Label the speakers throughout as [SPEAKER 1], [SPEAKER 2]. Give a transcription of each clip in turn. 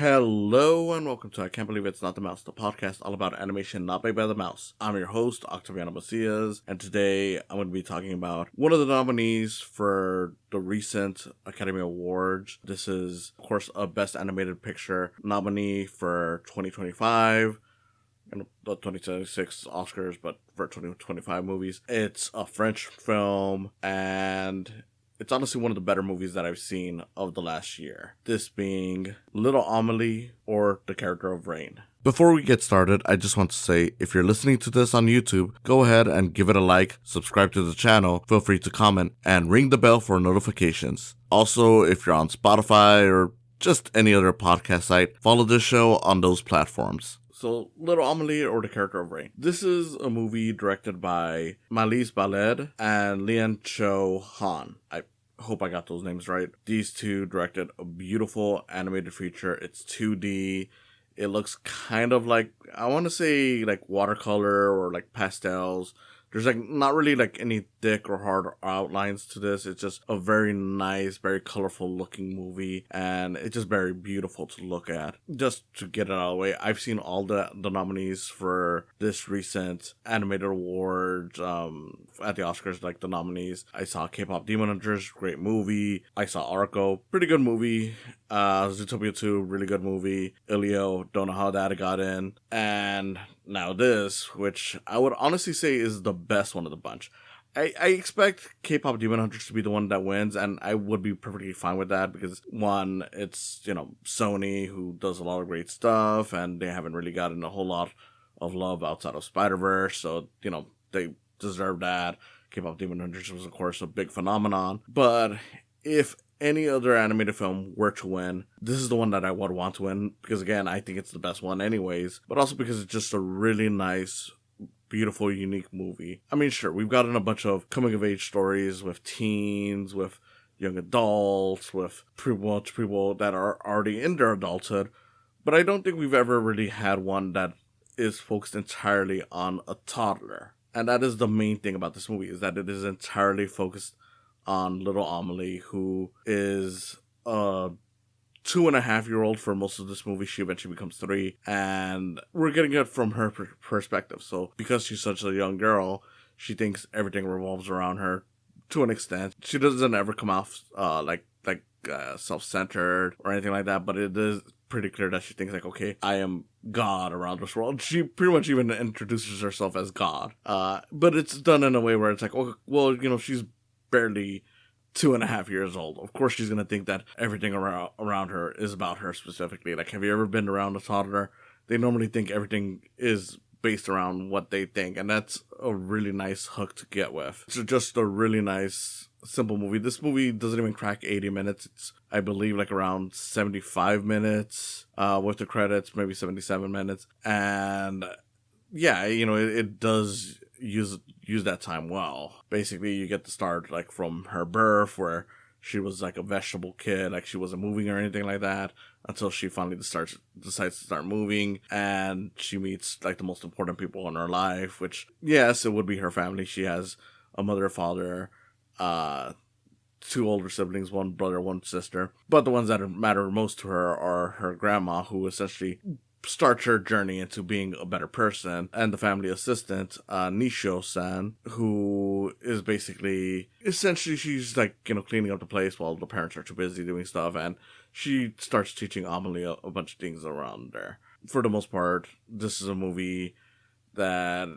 [SPEAKER 1] Hello and welcome to I Can't Believe It's Not the Mouse, the podcast all about animation not made by the mouse. I'm your host, Octaviano Macias, and today I'm going to be talking about one of the nominees for the recent Academy Awards. This is, of course, a Best Animated Picture nominee for 2025. And the 2026 Oscars, but for 2025 movies. It's a French film, and it's honestly one of the better movies that I've seen of the last year. This being Little Amelie, or The Character of Rain. Before we get started, I just want to say, if you're listening to this on YouTube, go ahead and give it a like, subscribe to the channel, feel free to comment, and ring the bell for notifications. Also, if you're on Spotify or just any other podcast site, follow this show on those platforms. So, Little Amelie, or The Character of Rain. This is a movie directed by Malice Baled and Lian Cho Han. I hope I got those names right. These two directed a beautiful animated feature. It's 2D. It looks kind of like, I want to say like watercolor or like pastels. There's like not really like any thick or hard outlines to this. It's just a very nice, very colorful looking movie, and it's just very beautiful to look at. Just to get it out of the way, I've seen all the nominees for this recent animated awards at the Oscars, like the nominees. I saw K-Pop Demon Hunters, great movie. I saw Arco, pretty good movie. Zootopia 2, really good movie. Ilio, don't know how that got in. And now this, which I would honestly say is the best one of the bunch. I expect K-Pop Demon Hunters to be the one that wins, and I would be perfectly fine with that because, one, it's, Sony, who does a lot of great stuff, and they haven't really gotten a whole lot of love outside of Spider-Verse, so, they deserve that. K-Pop Demon Hunters was, of course, a big phenomenon. But if any other animated film were to win, this is the one that I would want to win, because, again, I think it's the best one anyways, but also because it's just a really nice, beautiful, unique movie. I mean, sure, we've gotten a bunch of coming-of-age stories with teens, with young adults, with people that are already in their adulthood, but I don't think we've ever really had one that is focused entirely on a toddler. And that is the main thing about this movie, is that it is entirely focused on little Amelie, who is a 2.5-year-old for most of this movie. She eventually becomes 3, and we're getting it from her perspective. So because she's such a young girl, she thinks everything revolves around her to an extent. She doesn't ever come off self-centered or anything like that, but it is pretty clear that she thinks like, okay, I am God around this world. She pretty much even introduces herself as God. But it's done in a way where it's like, oh, well, she's barely 2.5 years old. Of course she's going to think that everything around her is about her specifically. Like, have you ever been around a toddler? They normally think everything is based around what they think, and that's a really nice hook to get with. It's just a really nice, simple movie. This movie doesn't even crack 80 minutes. It's, I believe, like around 75 minutes with the credits, maybe 77 minutes. And yeah, it does use that time well. Basically, you get to start like from her birth, where she was like a vegetable kid, like she wasn't moving or anything like that, until she finally decides to start moving, and she meets like the most important people in her life, which, yes, it would be her family. She has a mother, father, 2 older siblings, 1 brother, 1 sister, but the ones that matter most to her are her grandma, who essentially starts her journey into being a better person, and the family assistant, Nisho-san, who is essentially she's like, cleaning up the place while the parents are too busy doing stuff, and she starts teaching Amelie a bunch of things around there. For the most part, this is a movie that,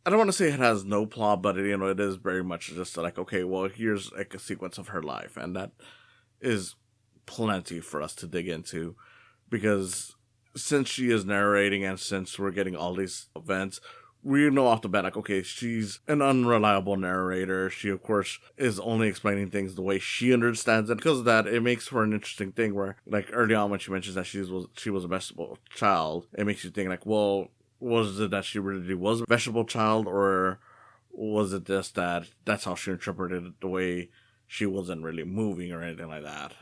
[SPEAKER 1] I don't want to say it has no plot, but it is very much just like, okay, well, here's like a sequence of her life, and that is plenty for us to dig into, because since she is narrating and since we're getting all these events, we know off the bat, like, okay, she's an unreliable narrator. She, of course, is only explaining things the way she understands it. Because of that, it makes for an interesting thing where, like, early on when she mentions that she was a vegetable child, it makes you think, like, well, was it that she really was a vegetable child, or was it just that that's how she interpreted it, the way she wasn't really moving or anything like that,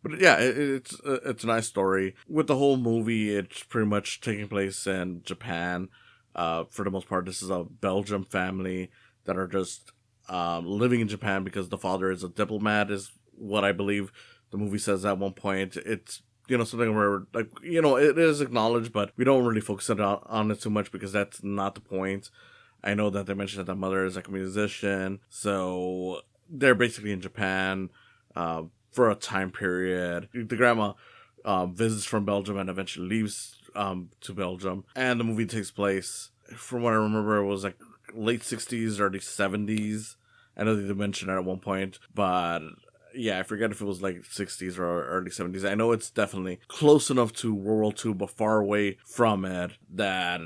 [SPEAKER 1] But yeah, it's a nice story. With the whole movie, it's pretty much taking place in Japan. For the most part, this is a Belgian family that are just living in Japan because the father is a diplomat, is what I believe the movie says at one point. It's, something where, like, it is acknowledged, but we don't really focus on it too much because that's not the point. I know that they mentioned that the mother is like a musician, so they're basically in Japan for a time period. The grandma visits from Belgium and eventually leaves to Belgium, and the movie takes place, from what I remember, it was like late 60s, early 70s. I know they did mention it at one point, but yeah, I forget if it was like 60s or early 70s. I know it's definitely close enough to World War II, but far away from it that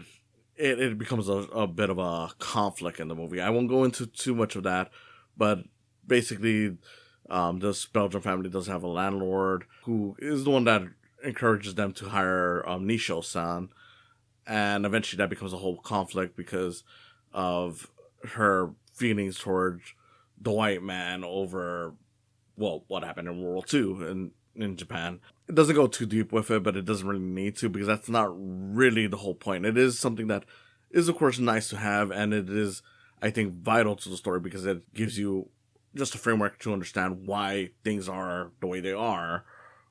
[SPEAKER 1] it becomes a bit of a conflict in the movie. I won't go into too much of that, but basically, this Belgian family does have a landlord who is the one that encourages them to hire Nisho-san, and eventually that becomes a whole conflict because of her feelings towards the white man over, well, what happened in World War II in Japan. It doesn't go too deep with it, but it doesn't really need to, because that's not really the whole point. It is something that is, of course, nice to have, and it is, I think, vital to the story because it gives you just a framework to understand why things are the way they are.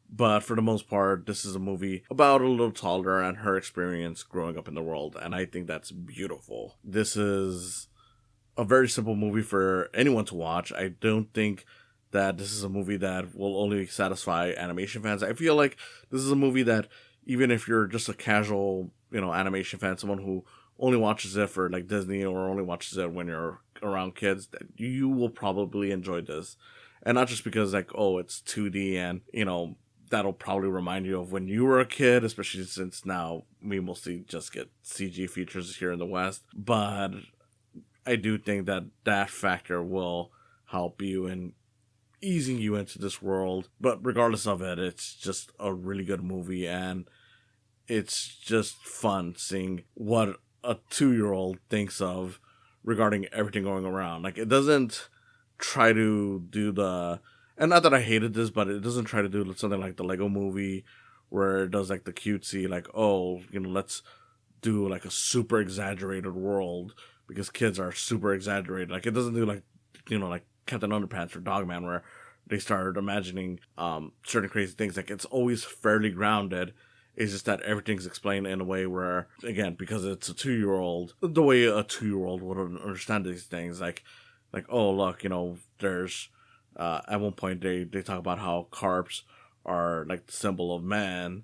[SPEAKER 1] But for the most part, this is a movie about a little toddler and her experience growing up in the world, and I think that's beautiful. This is a very simple movie for anyone to watch. I don't think that this is a movie that will only satisfy animation fans. I feel like this is a movie that, even if you're just a casual, animation fan, someone who only watches it for like Disney or only watches it when you're around kids, that you will probably enjoy this. And not just because, like, oh, it's 2D and, that'll probably remind you of when you were a kid, especially since now we mostly just get CG features here in the West. But I do think that factor will help you in easing you into this world. But regardless of it, it's just a really good movie, and it's just fun seeing what a 2-year-old thinks of regarding everything going around. Like, it doesn't try to do and not that I hated this, but it doesn't try to do something like the Lego movie where it does like the cutesy, like, oh, let's do like a super exaggerated world because kids are super exaggerated. Like, it doesn't do like, like Captain Underpants or Dogman where they start imagining certain crazy things. Like, it's always fairly grounded. It's just that everything's explained in a way where, again, because it's a 2-year-old, the way a 2-year-old would understand these things, like, oh, look, there's, at one point they talk about how carps are like the symbol of man.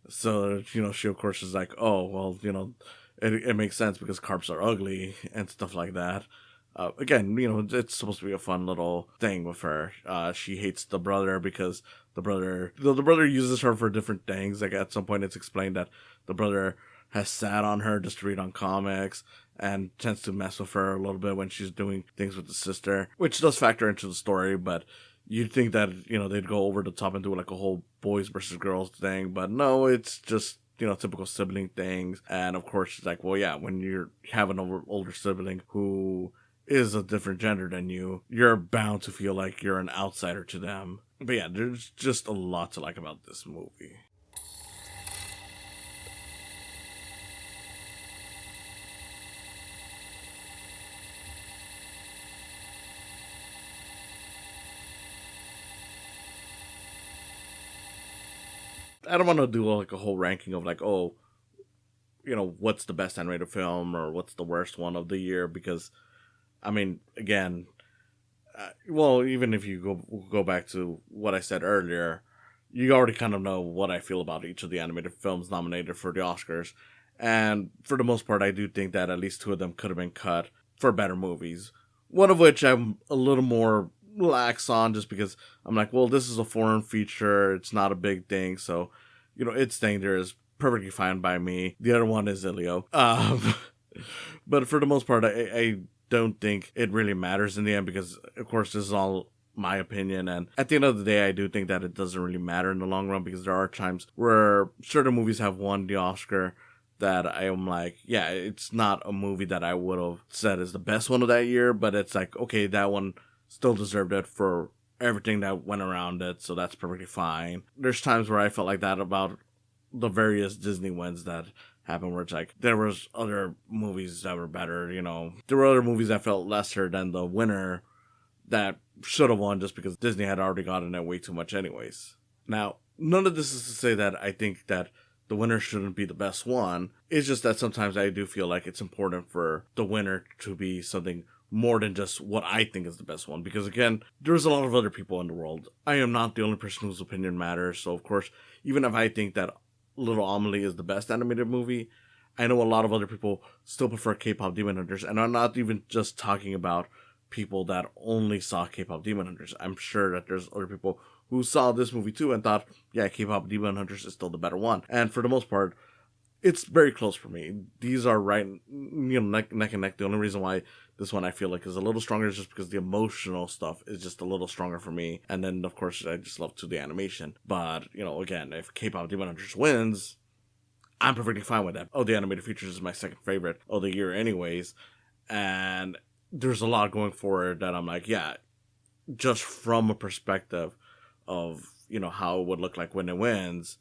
[SPEAKER 1] So, she of course is like, oh, well, it makes sense because carps are ugly and stuff like that. Again, it's supposed to be a fun little thing with her. She hates the brother because the brother uses her for different things. Like, at some point it's explained that the brother has sat on her just to read on comics and tends to mess with her a little bit when she's doing things with the sister, which does factor into the story. But you'd think that, they'd go over the top and do like a whole boys versus girls thing. But no, it's just, typical sibling things. And of course, it's like, well, yeah, when you have an older sibling who is a different gender than you, you're bound to feel like you're an outsider to them. But yeah, there's just a lot to like about this movie. I don't want to do like a whole ranking of like, oh, what's the best animated film or what's the worst one of the year, because I mean, again, well, even if you go back to what I said earlier, you already kind of know what I feel about each of the animated films nominated for the Oscars. And for the most part, I do think that at least 2 of them could have been cut for better movies. One of which I'm a little more lax on just because I'm like, well, this is a foreign feature. It's not a big thing. So, its staying there is perfectly fine by me. The other one is Ilio. But for the most part, I don't think it really matters in the end because, of course, this is all my opinion. And at the end of the day, I do think that it doesn't really matter in the long run because there are times where certain movies have won the Oscar that I am like, yeah, it's not a movie that I would have said is the best one of that year, but it's like, okay, that one still deserved it for everything that went around it, so that's perfectly fine. There's times where I felt like that about the various Disney wins that happened, where it's like, there was other movies that were better, There were other movies that felt lesser than the winner that should have won just because Disney had already gotten it way too much anyways. Now, none of this is to say that I think that the winner shouldn't be the best one. It's just that sometimes I do feel like it's important for the winner to be something more than just what I think is the best one. Because again, there's a lot of other people in the world. I am not the only person whose opinion matters. So of course, even if I think that Little Amelie is the best animated movie, I know a lot of other people still prefer K-pop Demon Hunters. And I'm not even just talking about people that only saw K-pop Demon Hunters. I'm sure that there's other people who saw this movie too and thought, yeah, K-pop Demon Hunters is still the better one. And for the most part, it's very close for me. These are right, neck and neck. The only reason why this one I feel like is a little stronger is just because the emotional stuff is just a little stronger for me. And then, of course, I just love the animation. But, again, if K-pop Demon Hunters wins, I'm perfectly fine with that. Oh, the animated features is my second favorite of the year anyways. And there's a lot going for it that I'm like, yeah, just from a perspective of, how it would look like when it wins,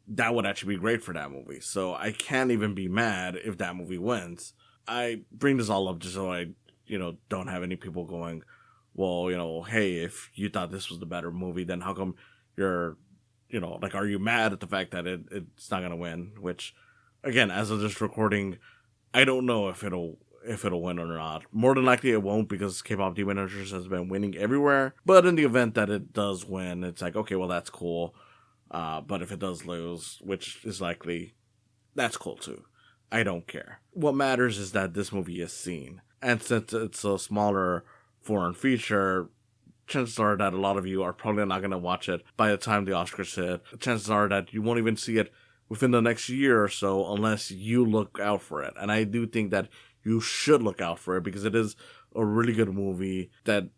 [SPEAKER 1] that would actually be great for that movie. So I can't even be mad if that movie wins. I bring this all up just so I, don't have any people going, well, hey, if you thought this was the better movie, then how come you're, are you mad at the fact that it's not going to win? Which, again, as of this recording, I don't know if it'll win or not. More than likely it won't because K-pop Demon Hunters has been winning everywhere. But in the event that it does win, it's like, okay, well, that's cool. But if it does lose, which is likely, that's cool too. I don't care. What matters is that this movie is seen. And since it's a smaller foreign feature, chances are that a lot of you are probably not going to watch it by the time the Oscars hit. Chances are that you won't even see it within the next year or so unless you look out for it. And I do think that you should look out for it because it is a really good movie that,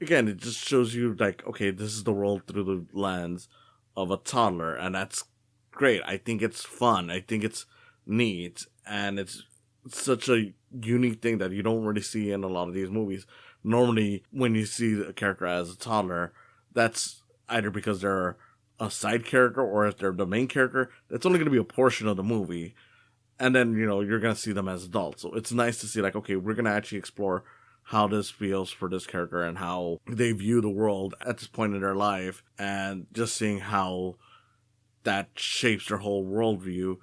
[SPEAKER 1] again, it just shows you like, okay, this is the world through the lens of a toddler, and that's great. I think it's fun. I think it's neat, and it's such a unique thing that you don't really see in a lot of these movies. Normally, when you see a character as a toddler, that's either because they're a side character or if they're the main character. That's only going to be a portion of the movie. And then, you're going to see them as adults. So it's nice to see, like, okay, we're going to actually explore how this feels for this character and how they view the world at this point in their life. And just seeing how that shapes their whole worldview.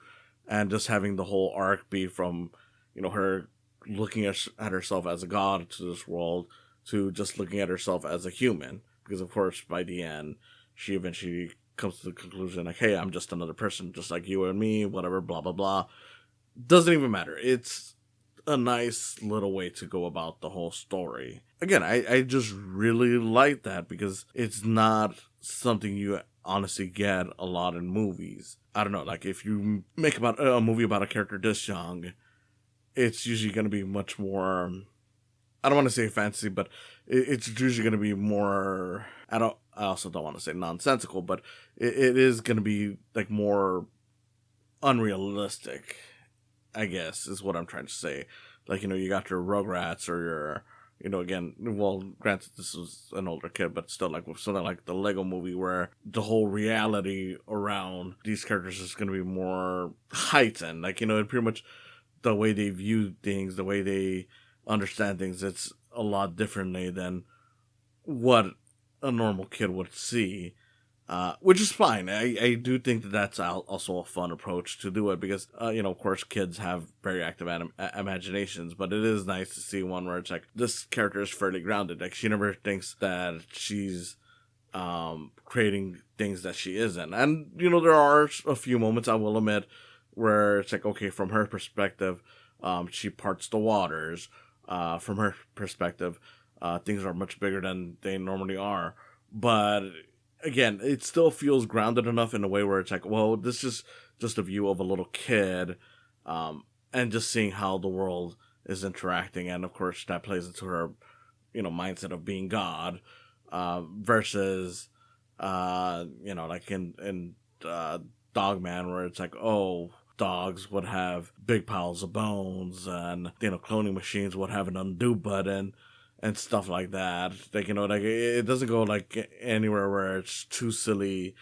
[SPEAKER 1] And just having the whole arc be from, her looking at herself as a god to this world to just looking at herself as a human. Because, of course, by the end, she eventually comes to the conclusion, like, hey, I'm just another person, just like you and me, whatever, blah, blah, blah. Doesn't even matter. It's a nice little way to go about the whole story. Again, I just really like that because it's not something you honestly get a lot in movies. I don't know, like if you make about a movie about a character this young, it's usually going to be much more, I don't want to say fantasy, but it's usually going to be more, I also don't want to say nonsensical, but it is going to be like more unrealistic, I guess, is what I'm trying to say. Like, you got your Rugrats or your, again, well, granted, this was an older kid, but still, like, with something like the Lego movie where the whole reality around these characters is going to be more heightened. Like, and pretty much the way they view things, the way they understand things, it's a lot differently than what a normal kid would see. Which is fine. I do think that that's also a fun approach to do it because, of course, kids have very active imaginations, but it is nice to see one where it's like, this character is fairly grounded. Like, she never thinks that she's creating things that she isn't. And, there are a few moments, I will admit, where it's like, okay, from her perspective, she parts the waters. From her perspective, things are much bigger than they normally are. But again, it still feels grounded enough in a way where it's like, well, this is just a view of a little kid, and just seeing how the world is interacting. And of course, that plays into her, mindset of being God, versus, like in Dogman, where it's like, oh, dogs would have big piles of bones, and, cloning machines would have an undo button. And stuff like that. Like, like it doesn't go like anywhere where it's too silly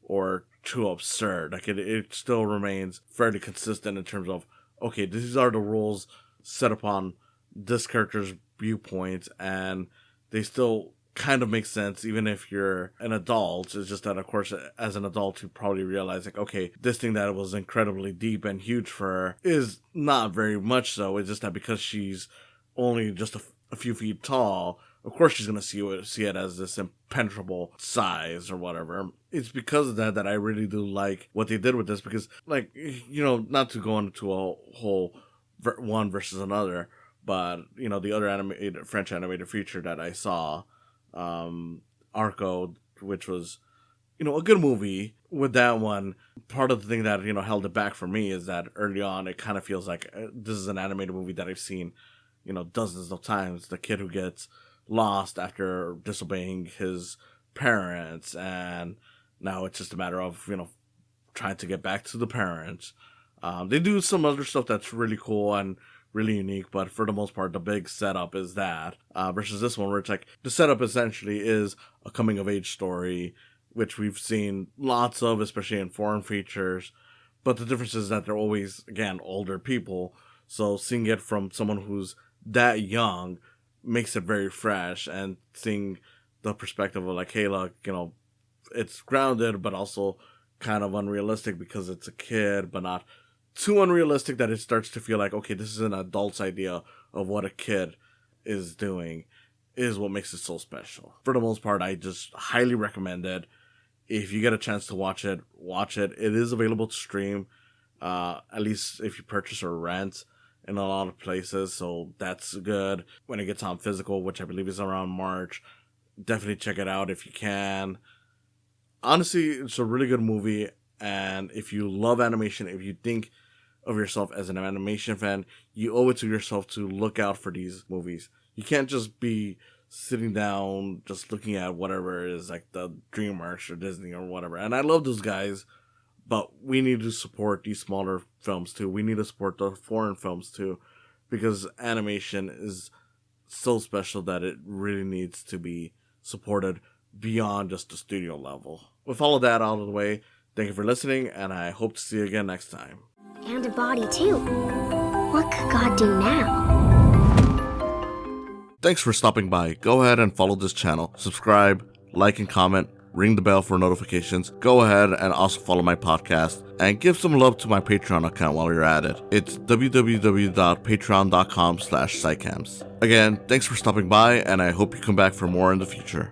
[SPEAKER 1] or too absurd. Like it still remains fairly consistent in terms of, okay, these are the rules set upon this character's viewpoint, and they still kind of makes sense even if you're an adult. It's just that, of course, as an adult, you probably realize, like, okay, this thing that was incredibly deep and huge for her is not very much so. It's just that because she's only just a few feet tall, of course she's going to see it as this impenetrable size or whatever. It's because of that I really do like what they did with this, because, like, you know, not to go into a whole one versus another, but, you know, the other French animated feature that I saw, Arco, which was, you know, a good movie. With that one, part of the thing that, you know, held it back for me is that early on it kind of feels like this is an animated movie that I've seen, you know, dozens of times. The kid who gets lost after disobeying his parents, and now it's just a matter of, you know, trying to get back to the parents. They do some other stuff that's really cool and really unique, but for the most part, the big setup is that, versus this one where it's like, the setup essentially is a coming of age story, which we've seen lots of, especially in foreign features, but the difference is that they're always, again, older people, so seeing it from someone who's that young makes it very fresh, and seeing the perspective of, like, hey, look, you know, it's grounded, but also kind of unrealistic because it's a kid, but not too unrealistic that it starts to feel like, okay, this is an adult's idea of what a kid is doing, is what makes it so special. For the most part, I just highly recommend it. If you get a chance to watch it, watch it. It is available to stream, at least if you purchase or rent in a lot of places, so that's good. When it gets on physical, which I believe is around March, definitely check it out if you can. Honestly, it's a really good movie, and if you love animation, if you think of yourself as an animation fan, you owe it to yourself to look out for these movies. You can't just be sitting down just looking at whatever is like the DreamWorks or Disney or whatever. And I love those guys, but we need to support these smaller films too. We need to support the foreign films too, because animation is so special that it really needs to be supported beyond just the studio level. With all of that out of the way, thank you for listening, and I hope to see you again next time.
[SPEAKER 2] And a body too. What could God do now?
[SPEAKER 1] Thanks for stopping by. Go ahead and follow this channel. Subscribe, like, and comment. Ring the bell for notifications. Go ahead and also follow my podcast, and give some love to my Patreon account while you're at it. It's www.patreon.com/psycams. Again, thanks for stopping by, and I hope you come back for more in the future.